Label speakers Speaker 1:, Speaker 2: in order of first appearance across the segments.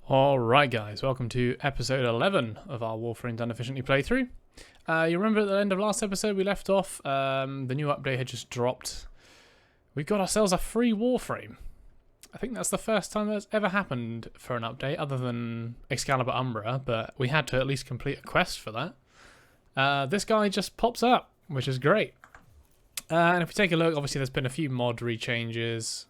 Speaker 1: Alright guys, welcome to episode 11 of our Warframe Done Efficiently playthrough. You remember at the end of last episode we left off, the new update had just dropped. We've got ourselves a free Warframe. I think that's the first time that's ever happened for an update other than Excalibur Umbra, but we had to at least complete a quest for that. This guy just pops up, which is great. And if we take a look, obviously there's been a few mod rechanges,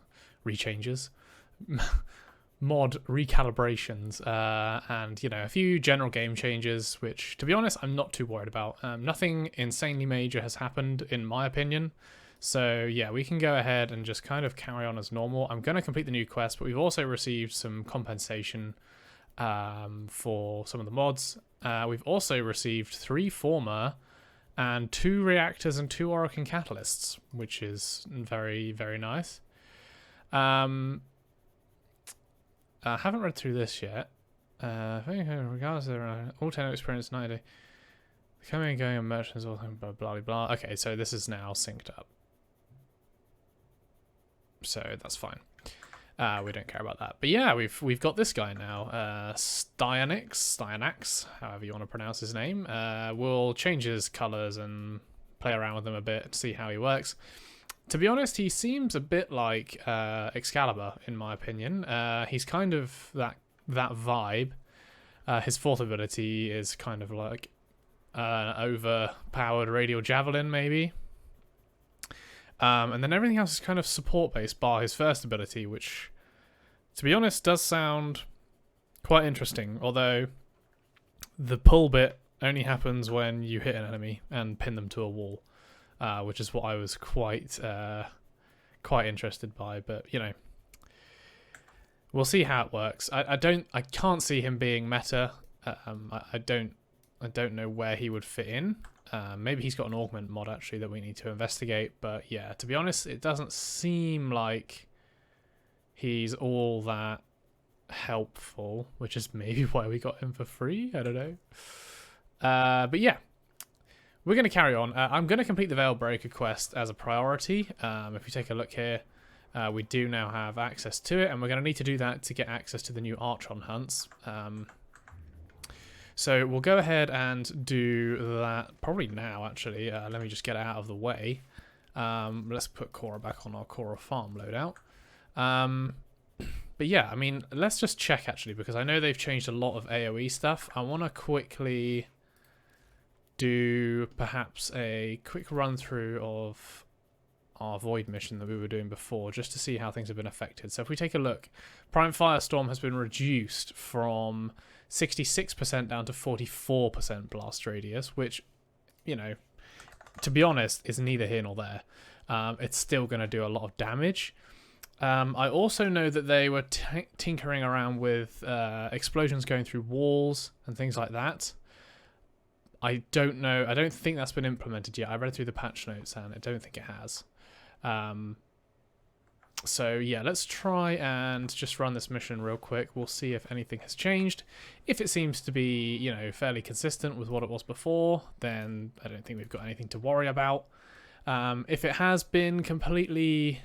Speaker 1: mod recalibrations, and a few general game changes, which to be honest I'm not too worried about. Nothing insanely major has happened in my opinion, so yeah, we can go ahead and just kind of carry on as normal. I'm going to complete the new quest, but we've also received some compensation for some of the mods. We've also received 3 former and 2 reactors and 2 Archon catalysts, which is very, very nice. I haven't read through this yet. Regardless of their alternate experience, 90 day. Coming and going on merchants, all blah blah blah. Okay, so this is now synced up. So that's fine. We don't care about that. But yeah, we've got this guy now. Styanax, however you want to pronounce his name. We'll change his colours and play around with him a bit to see how he works. To be honest, he seems a bit like Excalibur, in my opinion. He's kind of that vibe. His 4th ability is kind of like overpowered radial javelin, maybe. And then everything else is kind of support-based, bar his 1st ability, which, to be honest, does sound quite interesting. Although the pull bit only happens when you hit an enemy and pin them to a wall. Which is what I was quite interested by, but we'll see how it works. I can't see him being meta. I don't know where he would fit in. Maybe he's got an augment mod actually that we need to investigate, but yeah, to be honest, it doesn't seem like he's all that helpful, which is maybe why we got him for free. I don't know. But yeah. We're going to carry on. I'm going to complete the Veilbreaker quest as a priority. If you take a look here, we do now have access to it, and we're going to need to do that to get access to the new Archon hunts. So we'll go ahead and do that probably now, actually. Let me just get it out of the way. Let's put Khora back on our Khora farm loadout. But yeah, I mean, let's just check, actually, because I know they've changed a lot of AoE stuff. I want to quickly do perhaps a quick run through of our Void mission that we were doing before, just to see how things have been affected. So if we take a look, Prime Firestorm has been reduced from 66% down to 44% blast radius, which, to be honest, is neither here nor there. It's still going to do a lot of damage. I also know that they were tinkering around with explosions going through walls and things like that. I don't know. I don't think that's been implemented yet. I read through the patch notes and I don't think it has. So yeah, let's try and just run this mission real quick. We'll see if anything has changed. If it seems to be, fairly consistent with what it was before, then I don't think we've got anything to worry about. If it has been completely,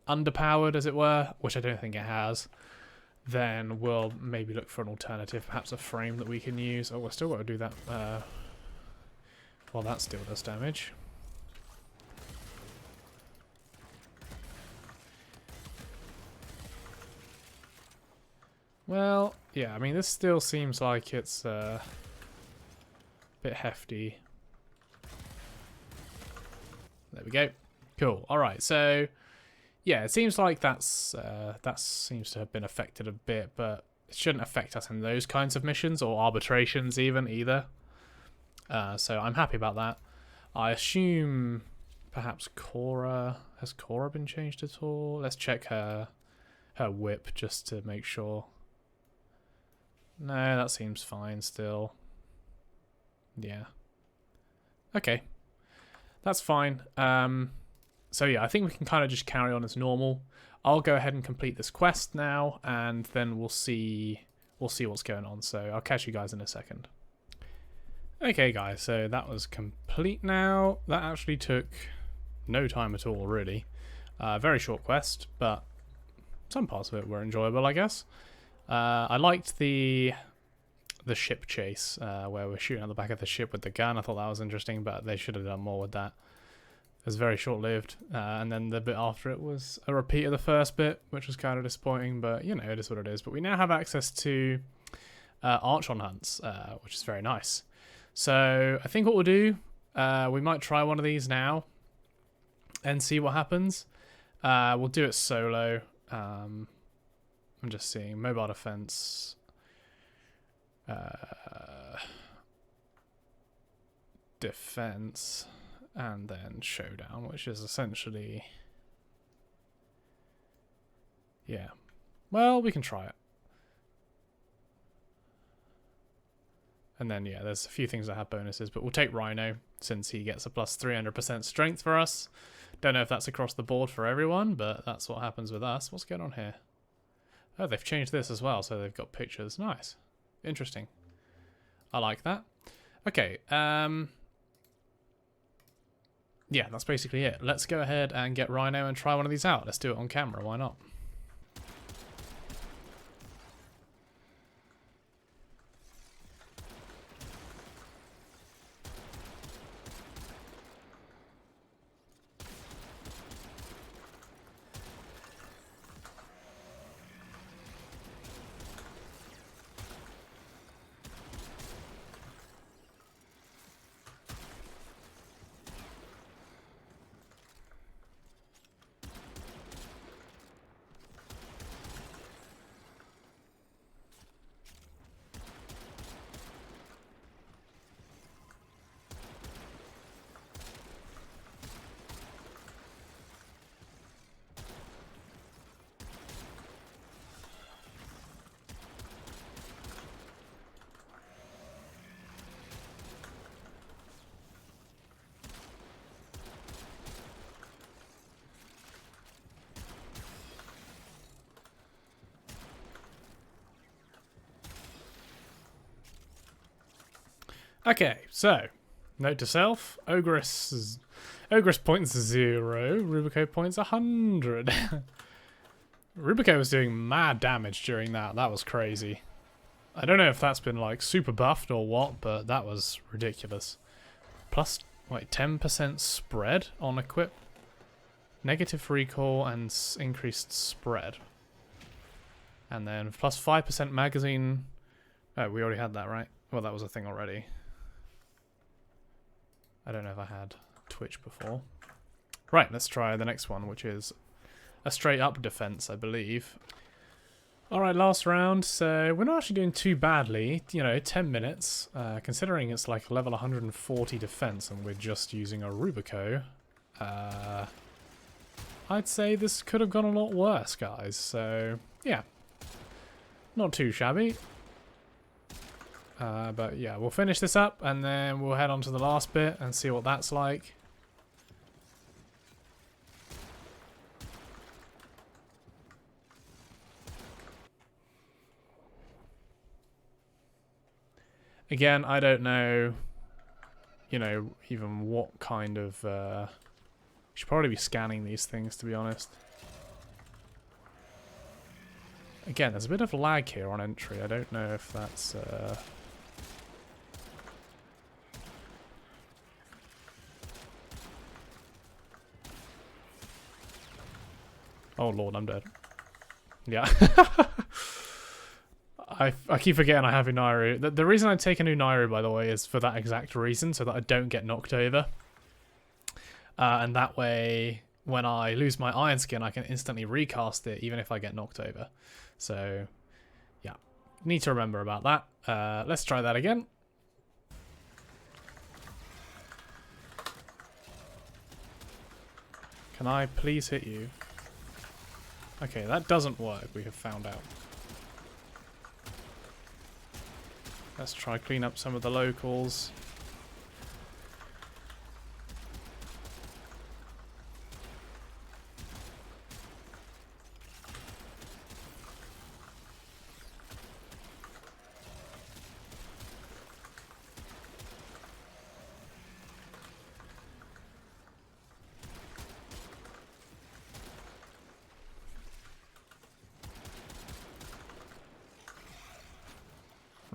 Speaker 1: underpowered, as it were, which I don't think it has, then we'll maybe look for an alternative, perhaps a frame that we can use. Oh, we're still got to do that. Well, that still does damage. Well, yeah, I mean, this still seems like it's a bit hefty. There we go. Cool. All right, so yeah, it seems like that seems to have been affected a bit, but it shouldn't affect us in those kinds of missions or arbitrations either. So I'm happy about that. I assume perhaps Khora, has Khora been changed at all? Let's check her whip just to make sure. No, that seems fine still. Yeah. Okay. That's fine. So yeah, I think we can kind of just carry on as normal. I'll go ahead and complete this quest now, and then we'll see what's going on. So I'll catch you guys in a second. Okay guys, so that was complete now. That actually took no time at all, really. Very short quest, but some parts of it were enjoyable, I guess. I liked the ship chase where we're shooting at the back of the ship with the gun. I thought that was interesting, but they should have done more with that. It was very short-lived, and then the bit after it was a repeat of the first bit, which was kind of disappointing, but you know, it is what it is. But we now have access to Archon hunts, which is very nice. So I think what we'll do, we might try one of these now and see what happens. We'll do it solo. I'm just seeing mobile defense. Defense. And then showdown, which is essentially... Yeah. Well, we can try it. And then, yeah, there's a few things that have bonuses, but we'll take Rhino, since he gets a plus 300% strength for us. Don't know if that's across the board for everyone, but that's what happens with us. What's going on here? Oh, they've changed this as well, so they've got pictures. Nice. Interesting. I like that. Okay, yeah, that's basically it. Let's go ahead and get Rhino and try one of these out. Let's do it on camera, why not? Okay, so, note to self, Ogress points 0, Rubico points 100. Rubico was doing mad damage during that, that was crazy. I don't know if that's been like super buffed or what, but that was ridiculous. Plus, wait, 10% spread on equip, negative recall and increased spread. And then plus 5% magazine, oh, we already had that, right? Well, that was a thing already. I don't know if I had Twitch before. Right, let's try the next one, which is a straight up defense, I believe. Alright, last round. So we're not actually doing too badly. You know, 10 minutes. Considering it's like level 140 defense and we're just using a Rubico. I'd say this could have gone a lot worse, guys. So, yeah. Not too shabby. But yeah, we'll finish this up and then we'll head on to the last bit and see what that's like. Again, I don't know, you know, even what kind of... should probably be scanning these things, to be honest. Again, there's a bit of lag here on entry. I don't know if that's... Oh lord, I'm dead. Yeah. I keep forgetting I have Unairu. The reason I take a Unairu, by the way, is for that exact reason, so that I don't get knocked over. And that way, when I lose my Iron Skin, I can instantly recast it, even if I get knocked over. So, yeah. Need to remember about that. Let's try that again. Can I please hit you? Okay, that doesn't work, we have found out. Let's try clean up some of the locals.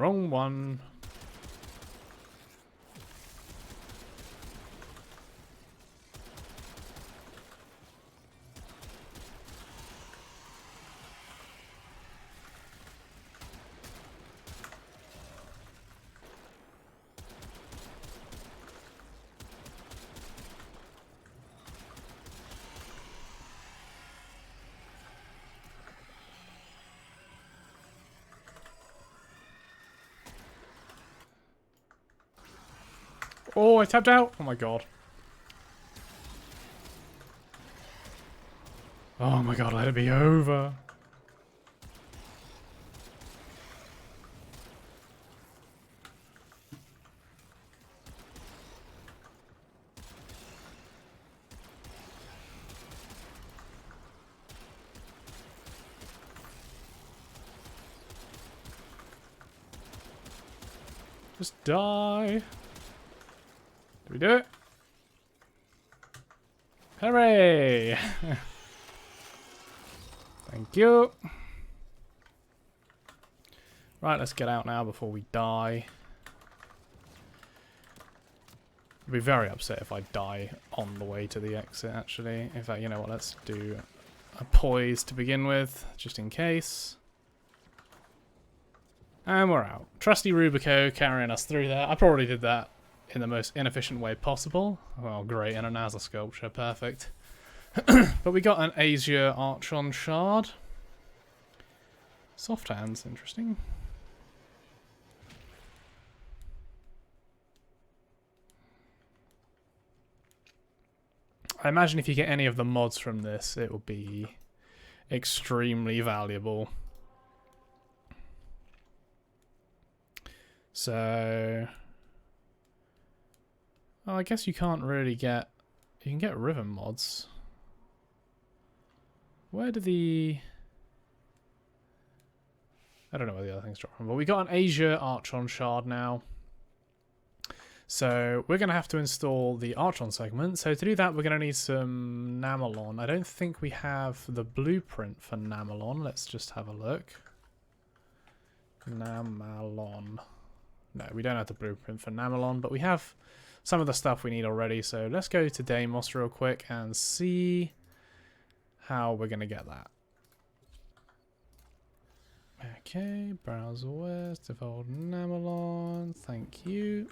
Speaker 1: Wrong one. Oh, I tapped out. Oh my god. Oh my god, let it be over. Just die. Did we do it? Hooray! Thank you. Right, let's get out now before we die. I'd be very upset if I die on the way to the exit, actually. In fact, you know what, let's do a poise to begin with, just in case. And we're out. Trusty Rubico carrying us through there. I probably did that in the most inefficient way possible. Well, great, and a NASA sculpture, perfect. But we got an Asia Archon shard. Soft hands, interesting. I imagine if you get any of the mods from this, it will be extremely valuable. So, well, I guess you can't really get... You can get river mods. Where do the... I don't know where the other things drop from, but we got an Asia Archon shard now. So we're going to have to install the Archon segment. So to do that, we're going to need some Namalon. I don't think we have the blueprint for Namalon. Let's just have a look. Namalon. No, we don't have the blueprint for Namalon, but we have some of the stuff we need already. So let's go to Deimos real quick and see how we're going to get that. Okay, browser west, default Namalon, thank you.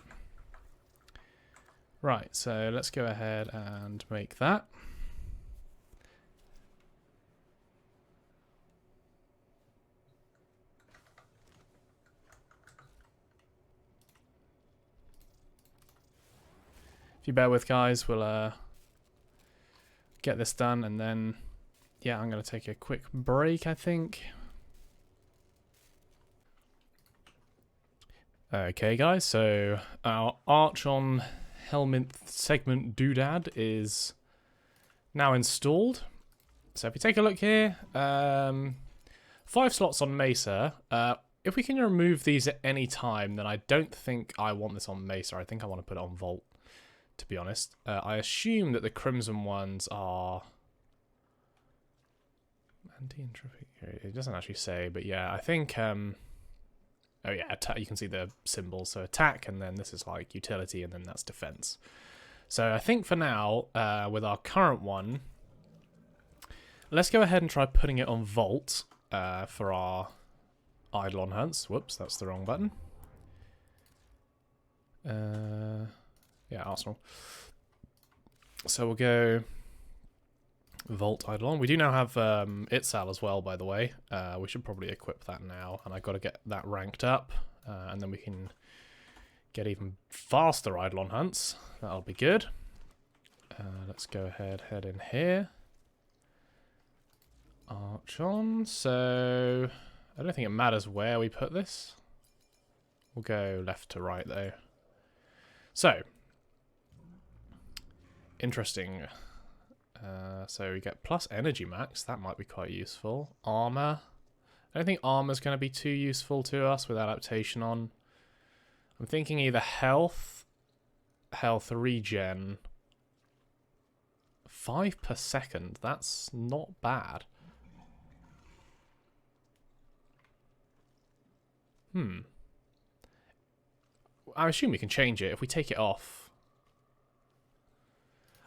Speaker 1: Right, so let's go ahead and make that. If you bear with, guys, we'll get this done, and then, yeah, I'm going to take a quick break, I think. Okay, guys, so our Archon Helminth segment doodad is now installed. So if you take a look here, 5 slots on Mesa. If we can remove these at any time, then I don't think I want this on Mesa. I think I want to put it on Vault, to be honest. I assume that the Crimson ones are... Anti-entropy. It doesn't actually say, but yeah, I think... Oh yeah, you can see the symbols. So attack, and then this is like utility, and then that's defense. So I think for now, with our current one, let's go ahead and try putting it on Vault for our Eidolon hunts. Whoops, that's the wrong button. Yeah, Arsenal. So we'll go Vault Eidolon. We do now have Itzal as well, by the way. We should probably equip that now, and I've got to get that ranked up, and then we can get even faster Eidolon hunts. That'll be good. Let's go ahead, head in here. Archon. So I don't think it matters where we put this. We'll go left to right though. So interesting. So we get plus energy max. That might be quite useful. Armor. I don't think armor's going to be too useful to us with adaptation on. I'm thinking either health regen. 5 per second. That's not bad. I assume we can change it if we take it off.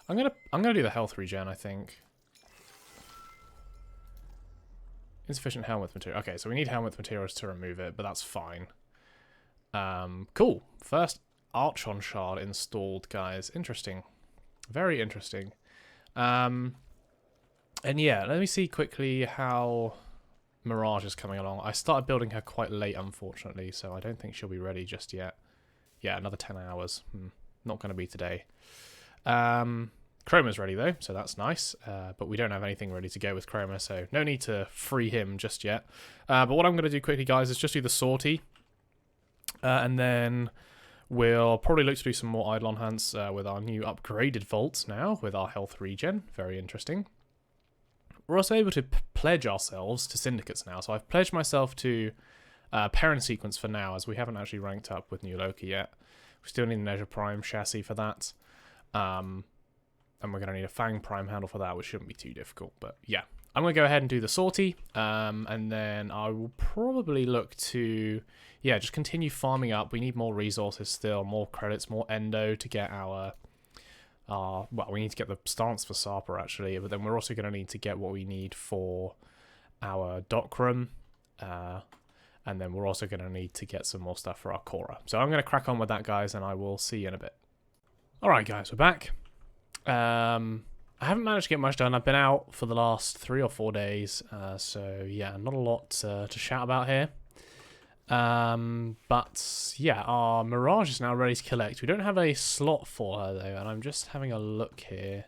Speaker 1: I'm gonna do the health regen, I think. Insufficient helmet material. Okay, so we need helmet materials to remove it, but that's fine. Cool. First Archon shard installed, guys. Interesting. Very interesting. And yeah, let me see quickly how Mirage is coming along. I started building her quite late, unfortunately, so I don't think she'll be ready just yet. Yeah, another 10 hours. Not going to be today. Chroma's ready, though, so that's nice. But we don't have anything ready to go with Chroma, so no need to free him just yet. But what I'm going to do quickly, guys, is just do the sortie. And then we'll probably look to do some more Eidolon hunts with our new upgraded vaults now, with our health regen. Very interesting. We're also able to pledge ourselves to syndicates now. So I've pledged myself to Perrin Sequence for now, as we haven't actually ranked up with New Loki yet. We still need an Azure Prime chassis for that. And we're going to need a Fang Prime handle for that, which shouldn't be too difficult. But yeah, I'm going to go ahead and do the sortie. And then I will probably look to, yeah, just continue farming up. We need more resources still, more credits, more endo to get our... well, we need to get the stance for Sarpa, actually. But then we're also going to need to get what we need for our dock room. And then we're also going to need to get some more stuff for our Khora. So I'm going to crack on with that, guys, and I will see you in a bit. Alright, guys, we're back. I haven't managed to get much done. I've been out for the last 3 or 4 days, so yeah, not a lot to shout about here. But yeah, our Mirage is now ready to collect. We don't have a slot for her, though, and I'm just having a look here.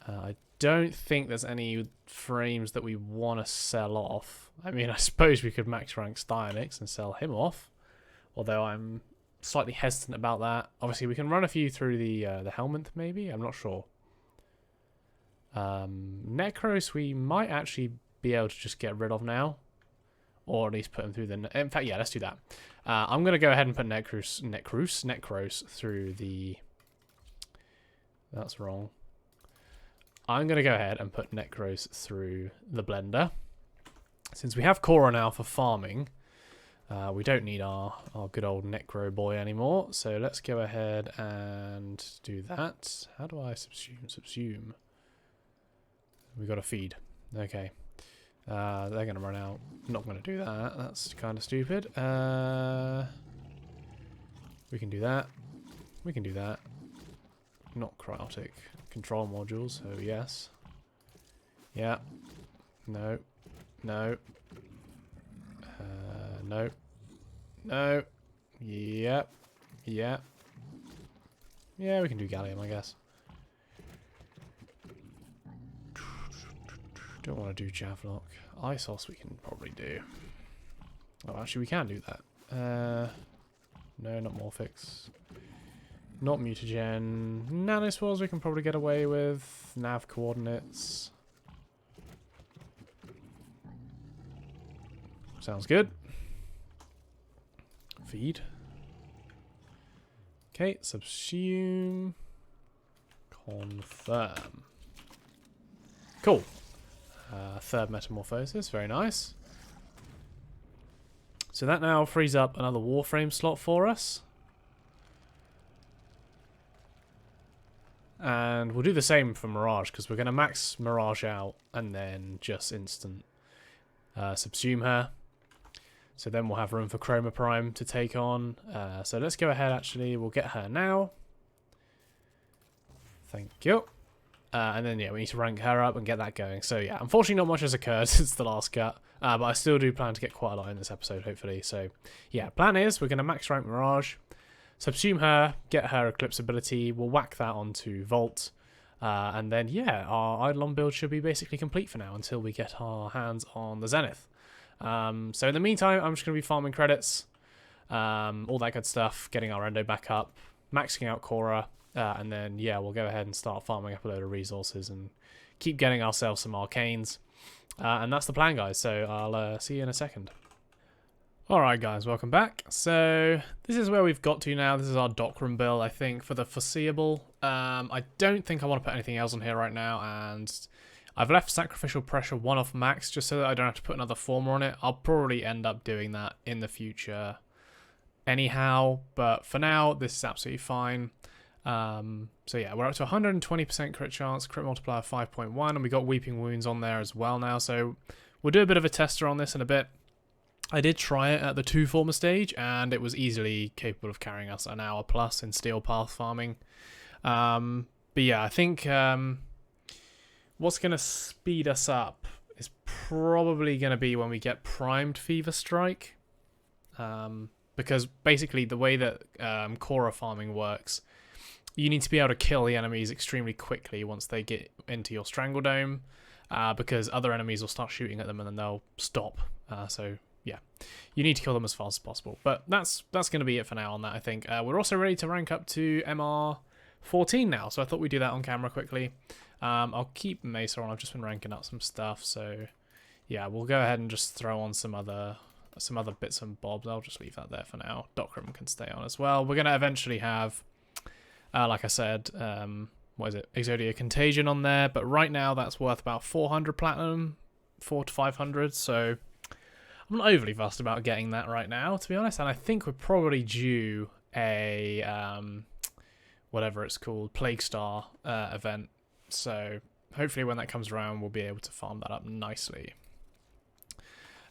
Speaker 1: I don't think there's any frames that we want to sell off. I mean, I suppose we could max rank Styrmix and sell him off, although I'm slightly hesitant about that. Obviously, we can run a few through the Helminth, maybe? I'm not sure. Necros, we might actually be able to just get rid of now. Or at least put him through the... In fact, yeah, let's do that. I'm going to go ahead and put Necros through the... That's wrong. I'm going to go ahead and put Necros through the blender. Since we have Khora now for farming... we don't need our good old Necro boy anymore, so let's go ahead and do that. How do I subsume? We got to feed. Okay. They're going to run out. I'm not going to do that. That's kind of stupid. We can do that. We can do that. Not cryotic control modules, so yes. Yeah. No. No. No. No. Yep. Yep. Yeah, we can do gallium, I guess. Don't want to do Javlock. Isos we can probably do. Oh, actually we can do that. No, not Morphix. Not Mutagen. Nanospores we can probably get away with. Nav coordinates. Sounds good. Feed. Okay, subsume. Confirm. Cool. Third metamorphosis, very nice. So that now frees up another Warframe slot for us. And we'll do the same for Mirage, because we're going to max Mirage out and then just instant subsume her. So then we'll have room for Chroma Prime to take on. So let's go ahead, actually. We'll get her now. Thank you. And then, yeah, we need to rank her up and get that going. So, yeah, unfortunately not much has occurred since the last cut. But I still do plan to get quite a lot in this episode, hopefully. So, yeah, plan is we're going to max rank Mirage, subsume her, get her Eclipse ability. We'll whack that onto Vault. And then, yeah, our Eidolon build should be basically complete for now until we get our hands on the Zenith. So in the meantime, I'm just going to be farming credits, all that good stuff, getting our endo back up, maxing out Khora, and then, yeah, we'll go ahead and start farming up a load of resources and keep getting ourselves some arcanes. And that's the plan, guys, so I'll see you in a second. Alright, guys, welcome back. So this is where we've got to now. This is our dockroom build, I think, for the foreseeable. I don't think I want to put anything else on here right now, and I've left Sacrificial Pressure 1 off max just so that I don't have to put another former on it. I'll probably end up doing that in the future anyhow, but for now, this is absolutely fine. So yeah, we're up to 120% crit chance, crit multiplier 5.1, and we got Weeping Wounds on there as well now, so we'll do a bit of a tester on this in a bit. I did try it at the 2 former stage, and it was easily capable of carrying us an hour plus in Steel Path farming. But yeah, I think what's going to speed us up is probably going to be when we get primed Fever Strike. Because basically the way that Khora farming works, you need to be able to kill the enemies extremely quickly once they get into your Strangle Dome, because other enemies will start shooting at them and then they'll stop. So yeah, you need to kill them as fast as possible. But that's going to be it for now on that, I think. We're also ready to rank up to MR14 now, so I thought we'd do that on camera quickly. I'll keep Mesa on. I've just been ranking up some stuff, so yeah, we'll go ahead and just throw on some other bits and bobs. I'll just leave that there for now. Docrim can stay on as well. We're going to eventually have, like I said, what is it? Exodia Contagion on there, but right now that's worth about 400 platinum, 400 to 500, so I'm not overly fussed about getting that right now, to be honest, and I think we're probably due a, whatever it's called, Plague Star event, so hopefully when that comes around we'll be able to farm that up nicely.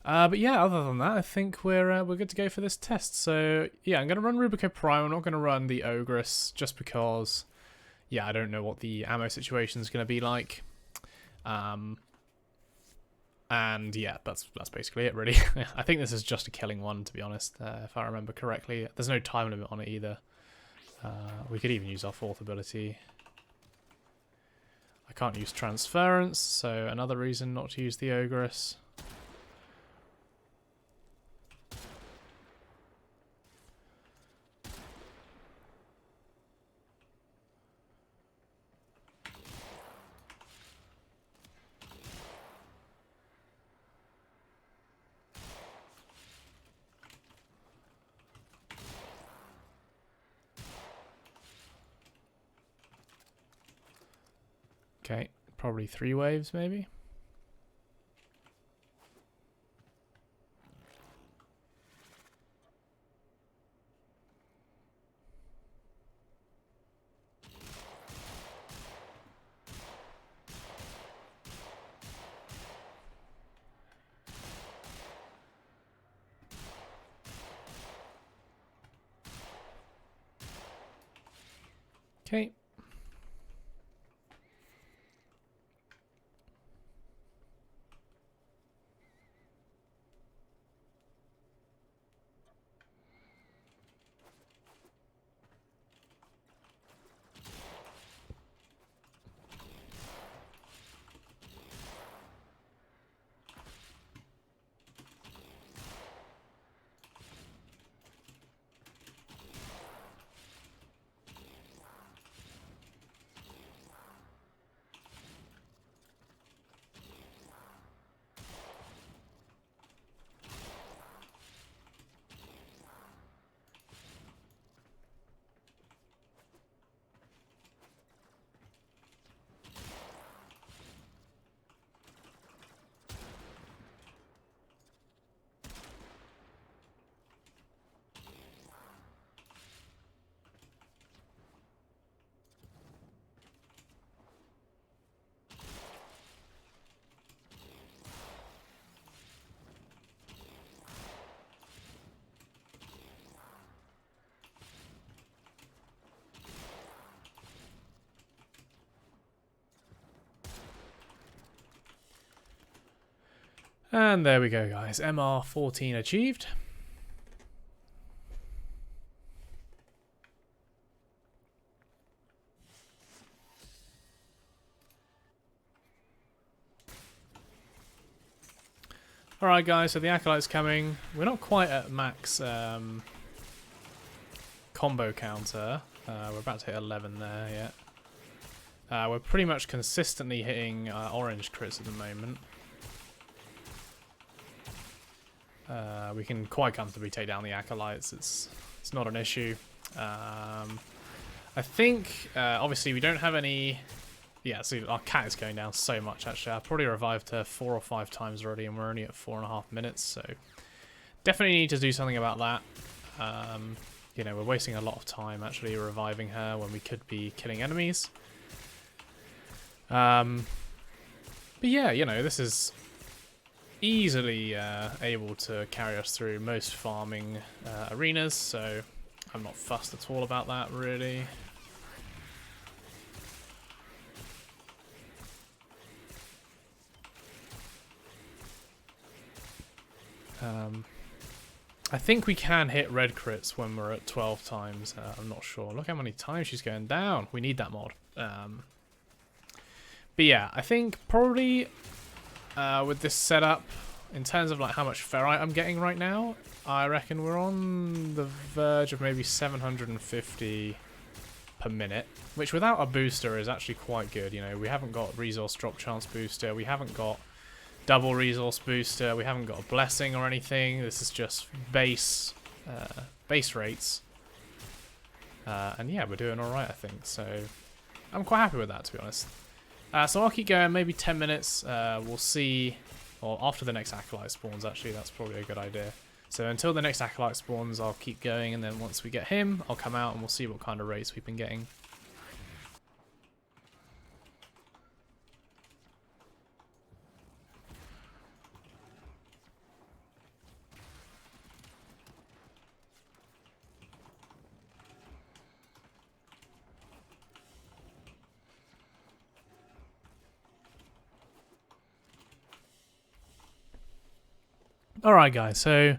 Speaker 1: But yeah, other than that, I think we're good to go for this test. So yeah, I'm going to run Rubico Prime. I'm not going to run the Ogress just because, yeah, I don't know what the ammo situation is going to be like. And yeah, that's basically it, really. I think this is just a killing one, to be honest, if I remember correctly. There's no time limit on it either. We could even use our 4th ability. I can't use Transference, so another reason not to use the Ogress. Okay, probably 3 waves, maybe. Okay. And there we go, guys. MR14 achieved. Alright guys, so the Acolyte's coming. We're not quite at max combo counter. We're about to hit 11 there, yeah. We're pretty much consistently hitting orange crits at the moment. We can quite comfortably take down the Acolytes. It's not an issue. I think, obviously, we don't have any... Yeah, so our cat is going down so much, actually. I've probably revived her 4 or 5 times already, and we're only at 4.5 minutes, so... Definitely need to do something about that. You know, we're wasting a lot of time actually reviving her when we could be killing enemies. But yeah, you know, this is easily able to carry us through most farming arenas, so I'm not fussed at all about that, really. I think we can hit red crits when we're at 12 times. I'm not sure. Look how many times she's going down. We need that mod. But yeah, I think probably with this setup, in terms of like how much ferrite I'm getting right now, I reckon we're on the verge of maybe 750 per minute, which without a booster is actually quite good. You know, we haven't got resource drop chance booster, we haven't got double resource booster, we haven't got a blessing or anything. This is just base rates, and yeah, we're doing all right, I think. So I'm quite happy with that, to be honest. So I'll keep going, maybe 10 minutes. We'll see, or after the next Acolyte spawns, actually, that's probably a good idea. So until the next Acolyte spawns, I'll keep going, and then once we get him, I'll come out and we'll see what kind of rates we've been getting. Alright guys, so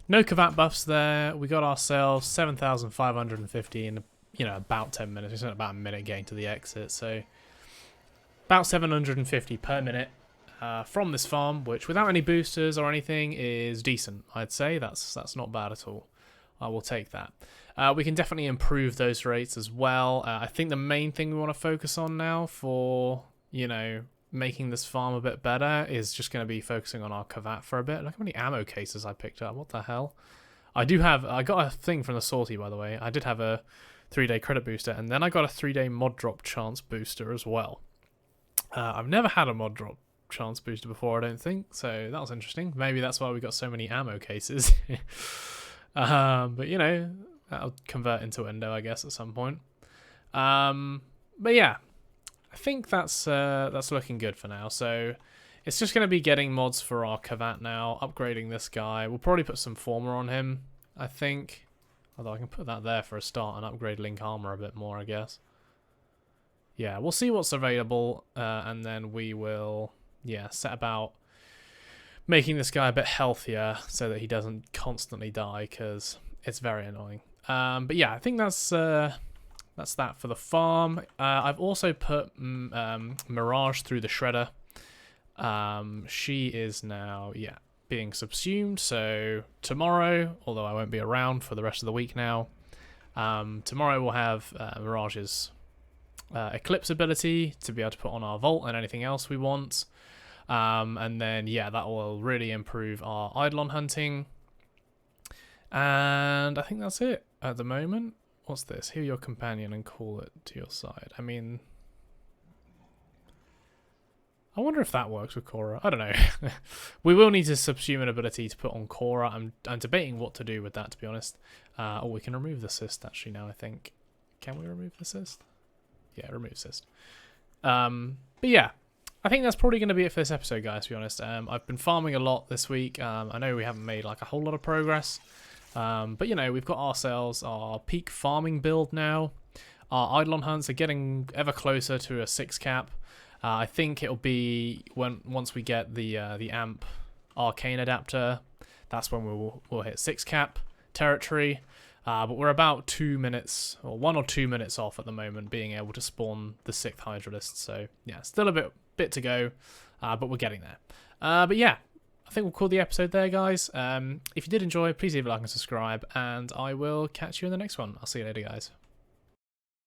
Speaker 1: no Kavat buffs there. We got ourselves 7,550 in, you know, about 10 minutes. We spent about a minute getting to the exit, so about 750 per minute from this farm, which without any boosters or anything is decent. I'd say that's not bad at all. I will take that. We can definitely improve those rates as well. I think the main thing we want to focus on now for, you know, making this farm a bit better is just going to be focusing on our Kavat for a bit. Look how many ammo cases I picked up. What the hell? I got a thing from the sortie, by the way. I did have a 3-day credit booster, and then I got a 3-day mod drop chance booster as well. I've never had a mod drop chance booster before, I don't think, so that was interesting. Maybe that's why we got so many ammo cases. But you know, that'll convert into endo, I guess, at some point. But yeah, I think that's looking good for now. So it's just going to be getting mods for our Kavat now, upgrading this guy. We'll probably put some Former on him, I think. Although I can put that there for a start and upgrade Link Armor a bit more, I guess. Yeah, we'll see what's available, and then we will, yeah, set about making this guy a bit healthier so that he doesn't constantly die, because it's very annoying. But yeah, I think that's that for the farm. I've also put Mirage through the shredder. She is now, yeah, being subsumed. So tomorrow, although I won't be around for the rest of the week now, tomorrow we'll have Mirage's Eclipse ability to be able to put on our Vault and anything else we want. And then, yeah, that will really improve our Eidolon hunting. And I think that's it at the moment. What's this? Heal your companion and call it to your side. I mean, I wonder if that works with Khora. I don't know. We will need to subsume an ability to put on Khora. I'm debating what to do with that, to be honest. Oh, we can remove the cyst actually now, I think. Can we remove the cyst? Yeah, remove cyst. But yeah, I think that's probably going to be it for this episode, guys, to be honest. I've been farming a lot this week. I know we haven't made like a whole lot of progress. But, you know, we've got ourselves our peak farming build now. Our Eidolon hunts are getting ever closer to a 6 cap. I think it'll be once we get the AMP Arcane adapter, that's when we'll hit 6 cap territory. But we're about 2 minutes, or 1 or 2 minutes off at the moment, being able to spawn the 6th Hydralist. So, yeah, still a bit to go, but we're getting there. But yeah, I think we'll call the episode there, guys. If you did enjoy, please leave a like and subscribe, and I will catch you in the next one. I'll see you later, guys.